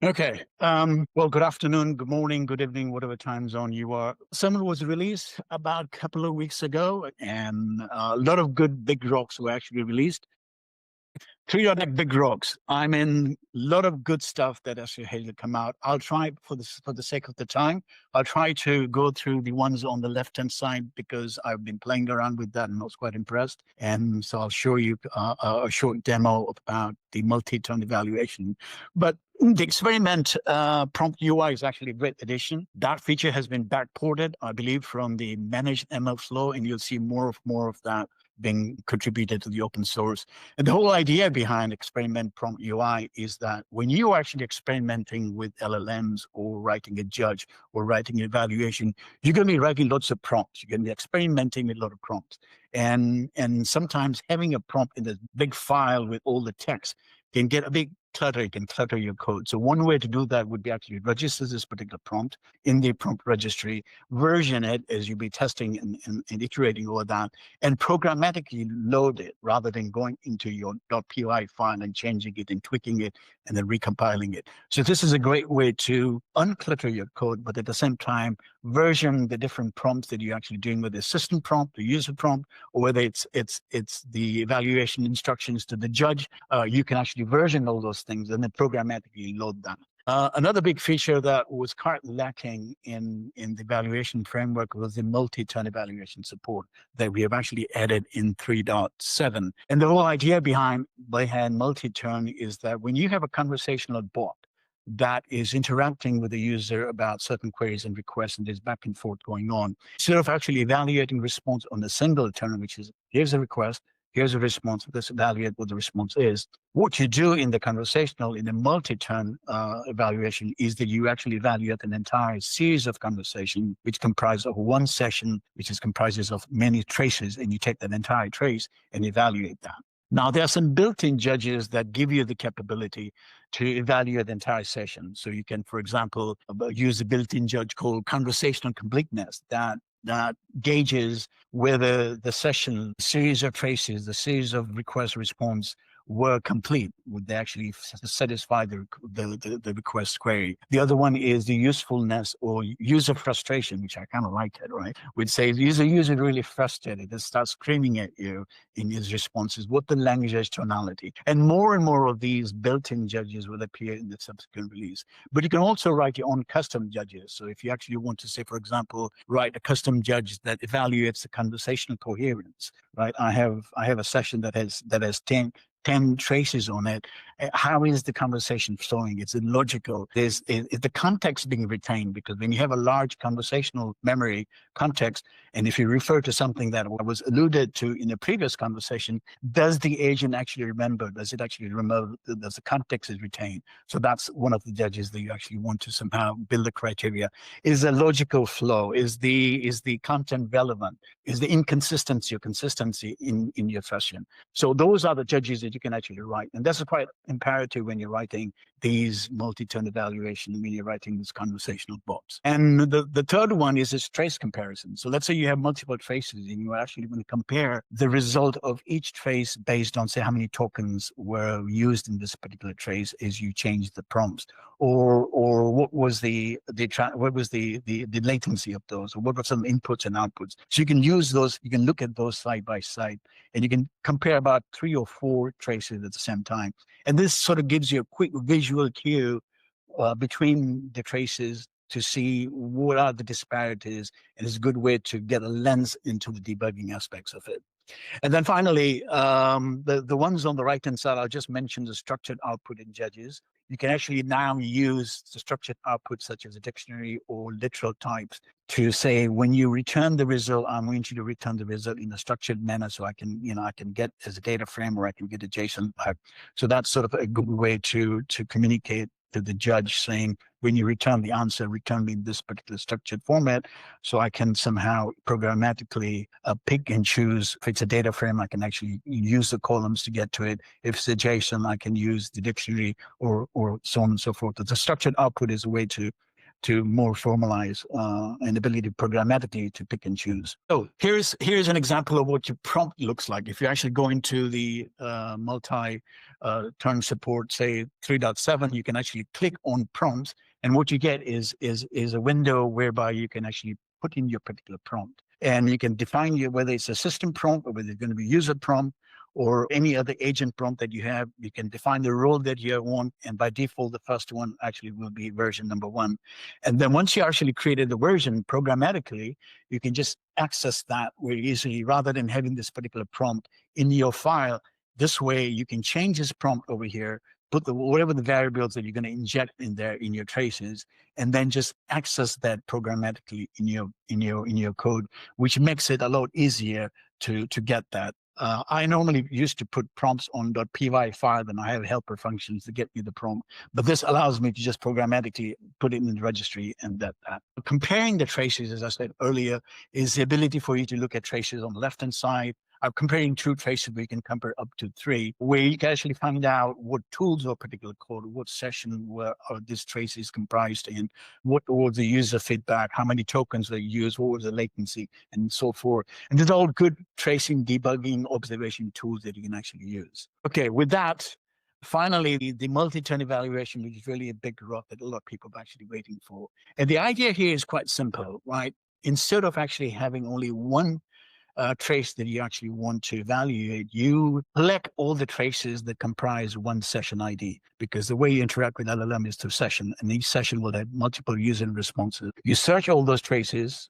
Okay. Well, good afternoon, good morning, good evening, whatever time zone you are. Sermon was released about a couple of weeks ago, and a lot of good big rocks were actually released. Three are like big rocks. I mean, a lot of good stuff that actually has to come out. I'll try for the sake of the time. I'll try to go through the ones on the left-hand side because I've been playing around with that and I was quite impressed. And so I'll show you a short demo about the multi-turn evaluation. But the experiment prompt UI is actually a great addition. That feature has been backported, I believe, from the managed MLflow, and you'll see more of that being contributed to the open source. And the whole idea behind experiment prompt UI is that when you're actually experimenting with LLMs or writing a judge or writing an evaluation, you're going to be writing lots of prompts. You're going to be experimenting with a lot of prompts. And sometimes having a prompt in this big file with all the text can get a big clutter. It can clutter your code. So one way to do that would be actually register this particular prompt in the prompt registry, version it as you'll be testing and iterating over that, and programmatically load it rather than going into your .py file and changing it and tweaking it and then recompiling it. So this is a great way to unclutter your code, but at the same time, version the different prompts that you're actually doing with the system prompt, the user prompt, or whether it's the evaluation instructions to the judge. You can actually version all those things and then programmatically load them. Another big feature that was currently lacking in the evaluation framework was the multi-turn evaluation support that we have actually added in 3.7. And the whole idea behind multi-turn is that when you have a conversational bot that is interacting with the user about certain queries and requests, and there's back and forth going on, instead of actually evaluating response on a single turn, which is here's a request, here's a response, let's evaluate what the response is. What you do in the conversational, in the multi-turn evaluation, is that you actually evaluate an entire series of conversation, which comprises of one session, which comprises of many traces, and you take that entire trace and evaluate that. Now, there are some built-in judges that give you the capability to evaluate the entire session. So you can, for example, use a built-in judge called conversational completeness that gauges whether the session, the series of traces, the series of request response were complete. Would they actually satisfy the request query? The other one is the usefulness or user frustration, which I kind of like it, right? Which says user really frustrated and starts screaming at you in his responses. What the language tonality? And more of these built-in judges will appear in the subsequent release. But you can also write your own custom judges. So if you actually want to say, for example, write a custom judge that evaluates the conversational coherence, right? I have a session that has 10 traces on it. How is the conversation flowing? Is it logical? Is the context being retained? Because when you have a large conversational memory context, and if you refer to something that was alluded to in a previous conversation, does the agent actually remember? Does it actually remember? Does the context is retained? So that's one of the judges that you actually want to somehow build the criteria. Is a logical flow? Is the content relevant? Is the inconsistency or consistency in your session? So those are the judges that you can actually write. And that's quite imperative when you're writing these multi-turn evaluation, when you're writing these conversational bots. And the third one is this trace comparison. So let's say you have multiple traces and you actually want to compare the result of each trace based on, say, how many tokens were used in this particular trace as you change the prompts, or what was the latency of those, or what were some inputs and outputs. So you can use those, you can look at those side by side, and you can compare about 3 or 4 traces at the same time. And this sort of gives you a quick visual cue between the traces to see what are the disparities, and it's a good way to get a lens into the debugging aspects of it. And then finally, the ones on the right-hand side, I'll just mention the structured output in judges. You can actually now use the structured output such as a dictionary or literal types to say, when you return the result, I'm going to return the result in a structured manner, so I can get as a data frame, or I can get a JSON type. So that's sort of a good way to communicate to the judge, saying, when you return the answer, return me in this particular structured format, so I can somehow programmatically pick and choose. If it's a data frame, I can actually use the columns to get to it. If it's a JSON, I can use the dictionary, or so on and so forth. The structured output is a way to to more formalize an ability programmatically to pick and choose. So here's an example of what your prompt looks like. If you actually go into the multi-turn support, say 3.7, you can actually click on prompts, and what you get is a window whereby you can actually put in your particular prompt. And you can define whether it's a system prompt or whether it's going to be user prompt or any other agent prompt that you have. You can define the role that you want. And by default, the first one actually will be version number 1. And then once you actually created the version programmatically, you can just access that very easily rather than having this particular prompt in your file. This way you can change this prompt over here, put whatever the variables that you're going to inject in there in your traces, and then just access that programmatically in your code, which makes it a lot easier to get that. I normally used to put prompts on .py file, and I have helper functions to get me the prompt. But this allows me to just programmatically put it in the registry and that. Comparing the traces, as I said earlier, is the ability for you to look at traces on the left-hand side. I'm comparing 2 traces, we can compare up to 3, where you can actually find out what tools or particular code, what session where this trace is comprised in, what was the user feedback, how many tokens they use, what was the latency, and so forth. And these are all good tracing, debugging, observation tools that you can actually use. Okay, with that, finally, the multi-turn evaluation, which is really a big rock that a lot of people are actually waiting for. And the idea here is quite simple, right? Instead of actually having only one trace that you actually want to evaluate, you collect all the traces that comprise one session ID, because the way you interact with LLM is through session, and each session will have multiple user responses. You search all those traces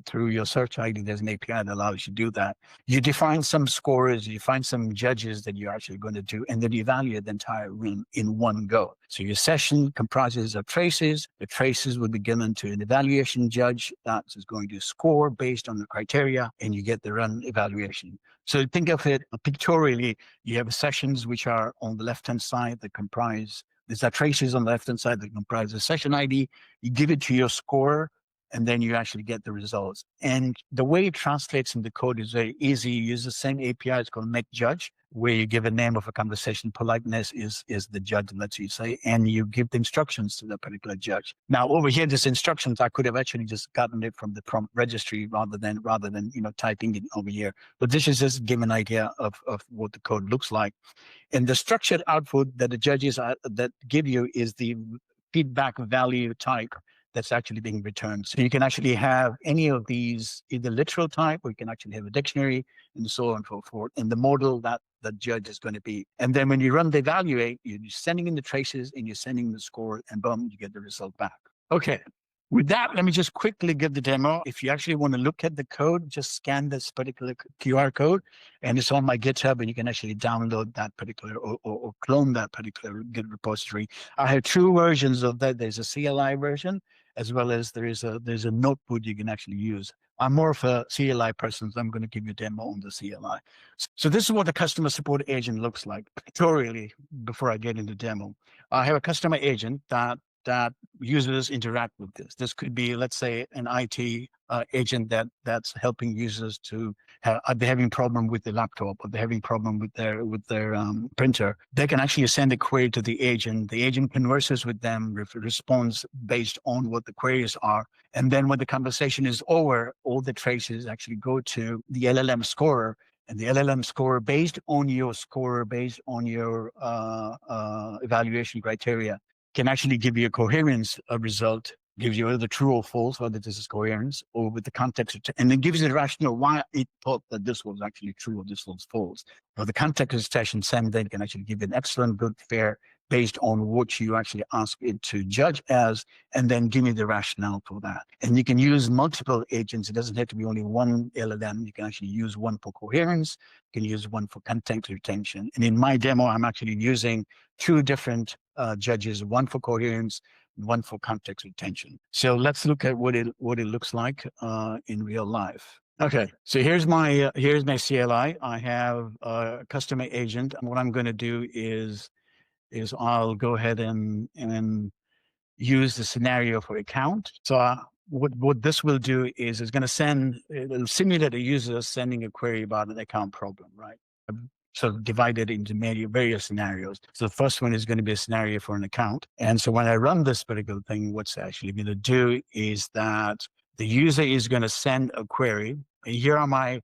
through your search ID. There's an API that allows you to do that. You define some scores, you find some judges that you're actually going to do, and then you evaluate the entire room in one go. So your session comprises of traces. The traces will be given to an evaluation judge that is going to score based on the criteria, and you get the run evaluation. So think of it pictorially. You have sessions which are on the left-hand side that comprise, there's traces on the left-hand side that comprise the session ID. You give it to your scorer, and then you actually get the results. And the way it translates in the code is very easy. You use the same API, it's called make judge, where you give a name of a conversation. Politeness is the judge, let's say, and you give the instructions to the particular judge. Now over here, these instructions, I could have actually just gotten it from the prompt registry rather than typing it over here. But this is just give an idea of what the code looks like. And the structured output that the judges that give you is the feedback value type that's actually being returned. So you can actually have any of these, either literal type, or you can actually have a dictionary, and so on and so forth, in the model that the judge is going to be. And then when you run the evaluate, you're sending in the traces and you're sending the score, and boom, you get the result back. Okay. With that, let me just quickly give the demo. If you actually want to look at the code, just scan this particular QR code, and it's on my GitHub, and you can actually download that particular or clone that particular Git repository. I have 2 versions of that. There's a CLI version, as well as there's a notebook you can actually use. I'm more of a CLI person, so I'm going to give you a demo on the CLI. So this is what the customer support agent looks like pictorially before I get into demo. I have a customer agent that users interact with this. This could be, let's say, an IT agent that's helping users to are they having problem with the laptop, or they're having problem with their printer. They can actually send a query to the agent. The agent converses with them, responds based on what the queries are. And then when the conversation is over, all the traces actually go to the LLM scorer. And the LLM score, based on your score, based on your evaluation criteria, can actually give you a coherence result, gives you either true or false, whether this is coherence, or with the context, and then gives you the rationale why it thought that this was actually true or this was false. So the context extension send then can actually give you an excellent, good, fair, based on what you actually ask it to judge as, and then give me the rationale for that. And you can use multiple agents. It doesn't have to be only one LLM. You can actually use one for coherence. You can use one for context retention. And in my demo, I'm actually using 2 different judges, one for coherence, one for context retention. So let's look at what it looks like in real life. Okay, so here's my CLI. I have a customer agent, and what I'm going to do is I'll go ahead and use the scenario for account. So what this will do is it's going to it'll simulate a user sending a query about an account problem, right? sort of divided into many various scenarios. So the first one is going to be a scenario for an account. And so when I run this particular thing, what's actually going to do is that the user is going to send a query. Here are my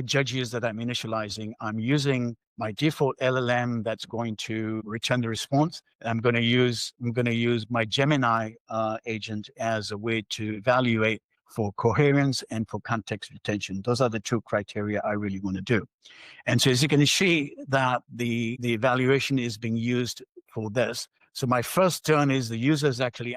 judges that I'm initializing. I'm using my default LLM that's going to return the response. I'm going to use my Gemini agent as a way to evaluate for coherence and for context retention. Those are the two criteria I really want to do. And so as you can see that the evaluation is being used for this. So my first turn is the user is actually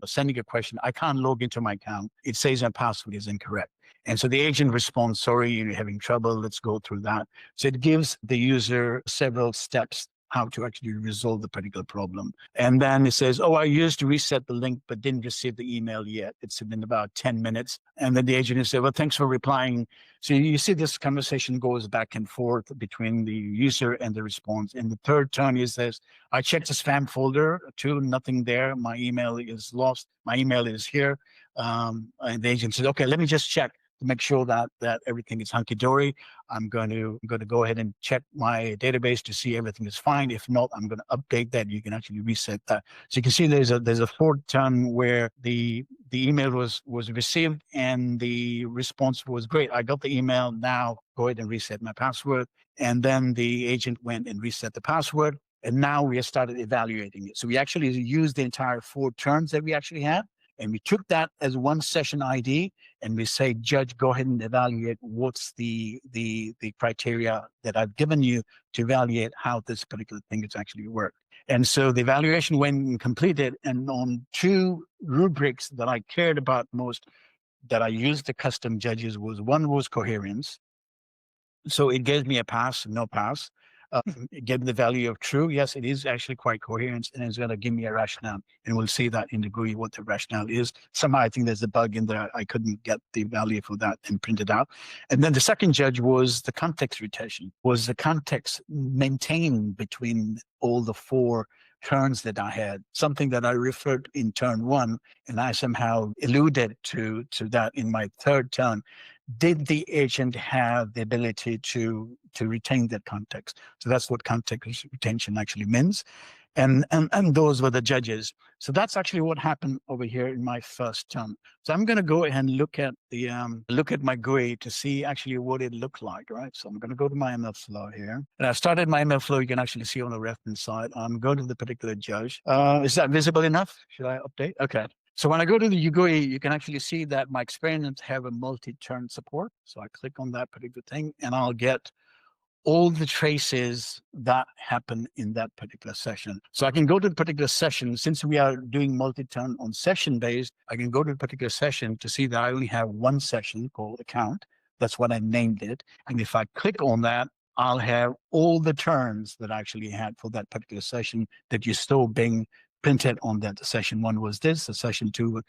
sending a question. I can't log into my account. It says my password is incorrect. And so the agent responds, sorry, you're having trouble. Let's go through that. So it gives the user several steps how to actually resolve the particular problem. And then it says, oh, I used to reset the link, but didn't receive the email yet. It's been about 10 minutes. And then the agent will say, well, thanks for replying. So you see this conversation goes back and forth between the user and the response. And the third turn is this, I checked the spam folder too, nothing there. My email is lost. My email is here. And the agent says, okay, let me just check to make sure that everything is hunky-dory. I'm going to go ahead and check my database to see everything is fine. If not, I'm going to update that. You can actually reset that. So you can see there's a fourth turn where the email was received and the response was great. I got the email. Now go ahead and reset my password. And then the agent went and reset the password. And now we have started evaluating it. So we actually used the entire 4 turns that we actually had. And we took that as one session ID, and we say, Judge, go ahead and evaluate what's the criteria that I've given you to evaluate how this particular thing has actually worked. And so the evaluation went completed, and on 2 rubrics that I cared about most, that I used the custom judges, one was coherence. So it gave me a pass, no pass. It gave me the value of true. Yes, it is actually quite coherent, and it's going to give me a rationale. And we'll see that in the GUI what the rationale is. Somehow I think there's a bug in there. I couldn't get the value for that and print it out. And then the second judge was the context retention. Was the context maintained between all the 4 turns that I had, something that I referred in turn 1, and I somehow alluded to that in my third turn. Did the agent have the ability to retain that context? So that's what context retention actually means. And those were the judges. So that's actually what happened over here in my first turn. So I'm going to go ahead and look at my GUI to see actually what it looked like, right? So I'm going to go to my MLflow here. And I started my MLflow. You can actually see on the left-hand side. I'm going to the particular judge. Is that visible enough? Should I update? Okay. So when I go to the GUI, you can actually see that my experiments have a multi-turn support. So I click on that particular thing, and I'll get all the traces that happen in that particular session. So I can go to the particular session. Since we are doing multi-turn on session-based, I can go to the particular session to see that I only have one session called account. That's what I named it. And if I click on that, I'll have all the turns that I actually had for that particular session that you're still being printed on that. The session 1 was this, the session 2,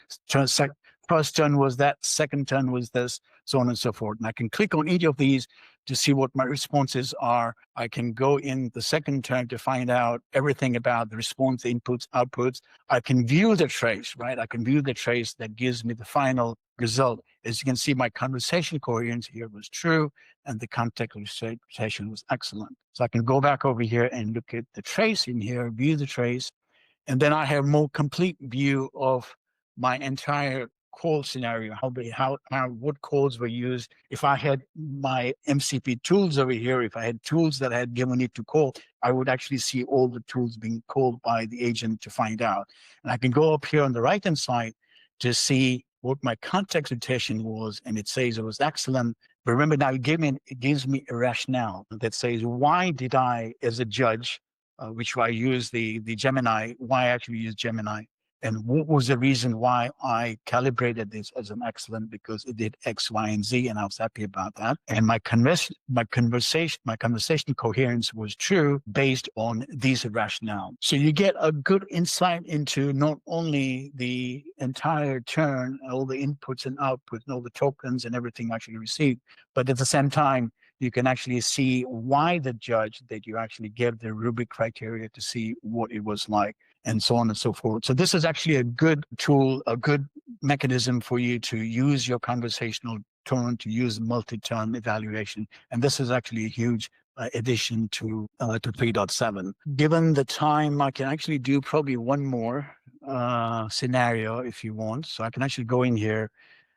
first turn was that, second turn was this, so on and so forth. And I can click on each of these to see what my responses are. I can go in the second turn to find out everything about the response, the inputs, outputs. I can view the trace, right? I can view the trace that gives me the final result. As you can see, my conversation coherence here was true, and the context retention was excellent. So I can go back over here and look at the trace in here, view the trace, and then I have more complete view of my entire call scenario, what calls were used. If I had my MCP tools over here, if I had tools that I had given it to call, I would actually see all the tools being called by the agent to find out. And I can go up here on the right-hand side to see what my context retention was, and it says it was excellent. But remember now, it gives me a rationale that says, why did I, as a judge, which I use the Gemini, why I actually use Gemini, and what was the reason why I calibrated this as an excellent, because it did X, Y, and Z, and I was happy about that. And my conversation coherence was true based on these rationale. So you get a good insight into not only the entire turn, all the inputs and outputs, and all the tokens and everything actually received, but at the same time, you can actually see why the judge that you actually gave the rubric criteria to see what it was like, and so on and so forth. So this is actually a good tool, a good mechanism for you to use your conversational turn, to use multi-turn evaluation. And this is actually a huge addition to 3.7. Given the time, I can actually do probably one more scenario if you want. So I can actually go in here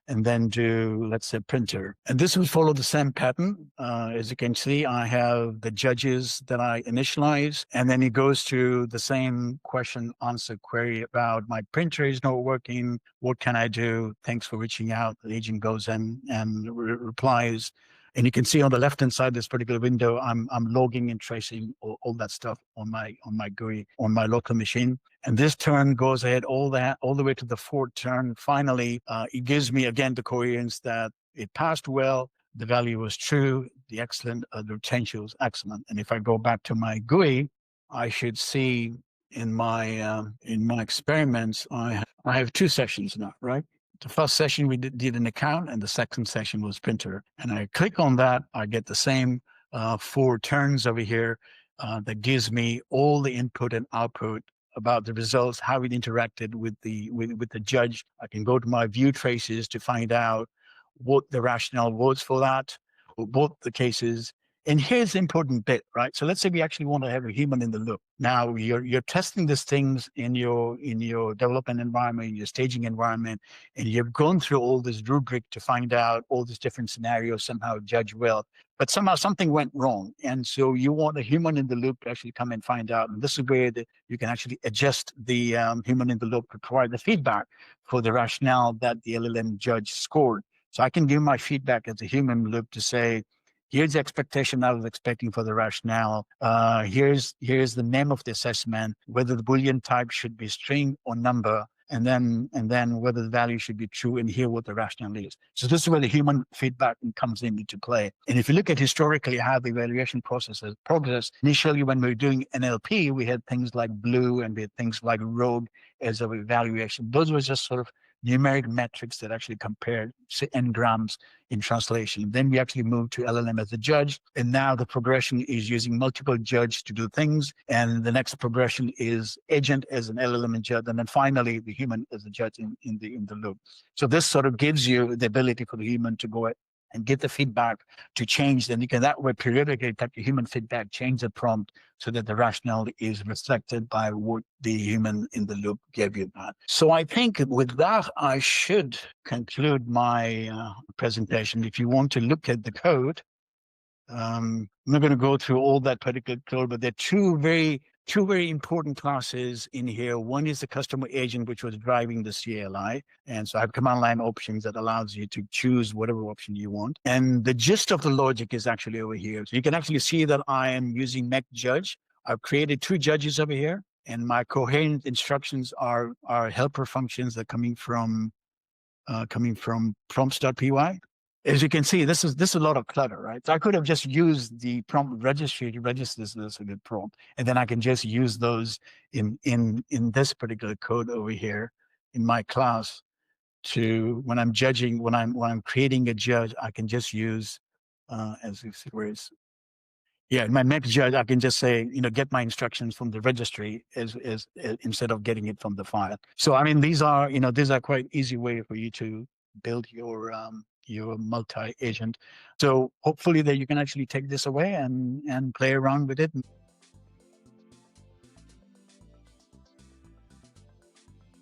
and then do, let's say, printer. And this will follow the same pattern. As you can see, I have the judges that I initialize, and then it goes to the same question answer query about my printer is not working. What can I do? Thanks for reaching out. The agent goes in and replies. And you can see on the left-hand side, this particular window, I'm logging and tracing all that stuff on my GUI, on my local machine. And this turn goes ahead all the way to the fourth turn. Finally, it gives me again the coherence that it passed well, the value was true, the retention was excellent. And if I go back to my GUI, I should see in my experiments, I have two sessions now, right? The first session we did an account, and the second session was printer. And I click on that, I get the same 4 turns over here that gives me all the input and output about the results, how it interacted with the judge. I can go to my view traces to find out what the rationale was for that, for both the cases. And here's the important bit, right? So let's say we actually want to have a human in the loop. Now you're testing these things in your development environment, in your staging environment, and you've gone through all this rubric to find out all these different scenarios, somehow judge well. But somehow something went wrong. And so you want a human in the loop to actually come and find out. And this is where you can actually adjust the human in the loop to provide the feedback for the rationale that the LLM judge scored. So I can give my feedback as a human loop to say, here's the expectation I was expecting for the rationale. Here's the name of the assessment, whether the Boolean type should be string or number, and then whether the value should be true, and here what the rationale is. So this is where the human feedback comes into play. And if you look at historically how the evaluation process has progressed, initially when we were doing NLP, we had things like Blue and we had things like Rogue as our evaluation. Those were just sort of numeric metrics that actually compared n-grams in translation. Then we actually moved to LLM as a judge, and now the progression is using multiple judges to do things, and the next progression is agent as an LLM and judge, and then finally the human as a judge in the loop. So this sort of gives you the ability for the human to go and get the feedback to change. Then you can that way periodically type your human feedback, change the prompt so that the rationale is reflected by what the human in the loop gave you that. So I think with that, I should conclude my presentation. If you want to look at the code, I'm not going to go through all that particular code, but there are two very important classes in here. One is the customer agent, which was driving the CLI. And so I have command line options that allows you to choose whatever option you want. And the gist of the logic is actually over here. So you can actually see that I am using make judge. I've created 2 judges over here, and my coherent instructions are helper functions that are coming from prompts.py. As you can see, this is a lot of clutter, right? So I could have just used the prompt registry to register this as a good prompt, and then I can just use those in this particular code over here in my class to when I'm judging, when I'm creating a judge, I can just use as you see where it's yeah, in my next judge, I can just say, get my instructions from the registry as instead of getting it from the file. So I mean, these are quite easy way for you to build your multi-agent. So hopefully that you can actually take this away and play around with it.